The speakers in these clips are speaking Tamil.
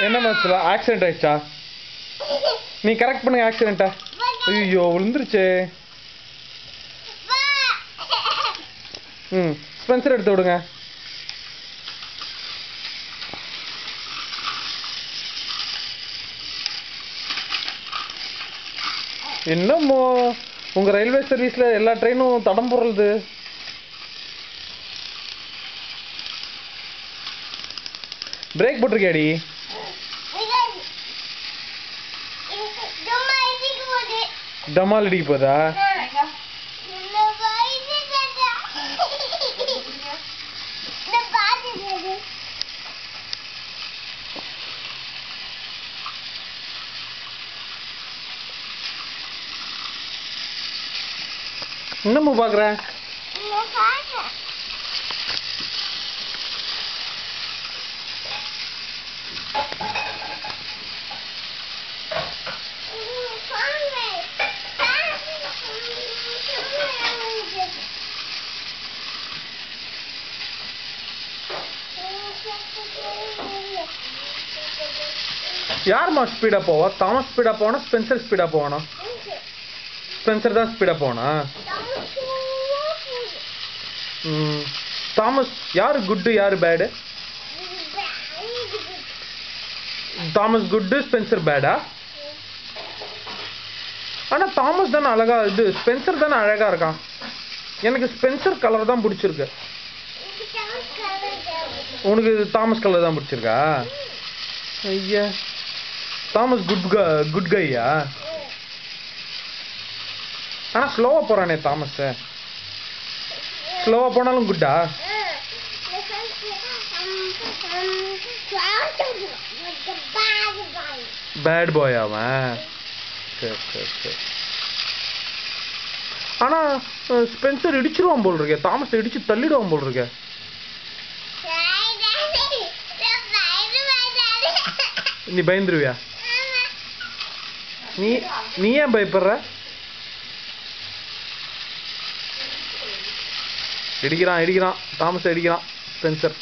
என்ன மனசுல ஆக்சிடென்ட் ஆயிடுச்சா? நீ கரெக்ட் பண்ணுங்க ஆக்சிடென்ட்டா. ஐயோ விழுந்துருச்சே. ஸ்பென்சர் எடுத்து விடுங்க. என்னமோ உங்க ரயில்வே சர்வீஸ்ல எல்லா ட்ரெயினும் தடம் போடுறது. பிரேக் போட்டிருக்கியாடி? டமால் அடிக்க போதா? என்னம்மா பாக்குற? யாருமா ஸ்பீடா போவா? தாமஸ் ஸ்பீடா போனா ஸ்பென்சர் ஸ்பீடா போவானா? ஸ்பென்சர் தான் ஸ்பீடா போனா. தாமஸ் யாரு குட் யாரு பேடு? தாமஸ் குட் ஸ்பென்சர் பேடா? ஆனா தாமஸ் தானே அழகா, இது ஸ்பென்சர் தானே அழகா இருக்கான். எனக்கு ஸ்பென்சர் கலர் தான் பிடிச்சிருக்கு. உனக்கு தாமஸ் கலர் தான் பிடிச்சிருக்கா? ஐயா தாமஸ் குட் கையா? ஆனா ஸ்லோவா போறானே தாமஸ். ஸ்லோவா போனாலும் குட்டா? பேட் பாய் அவன். சரி சரி சரி. ஆனா ஸ்பென்சர் இடிச்சிருவான் போல் இருக்கே. தாமஸ் இடிச்சு தள்ளிடுவான் போல் இருக்கே. நீ பயந்துருவியா? நீ ஏன் பயப்படுற? இடிக்கிறான் தாமஸ் இடிக்கிறான் ஸ்பென்சர்.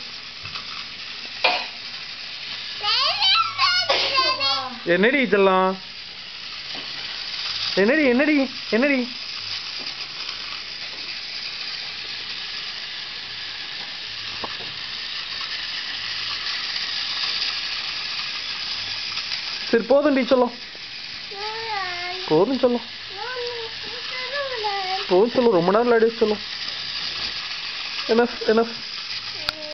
என்னடி இதெல்லாம்? என்னடி சரி போதும் சொல்லும். போதும் சொல்லும். ரொம்ப நேரம் விளையாடி சொல்லும். enough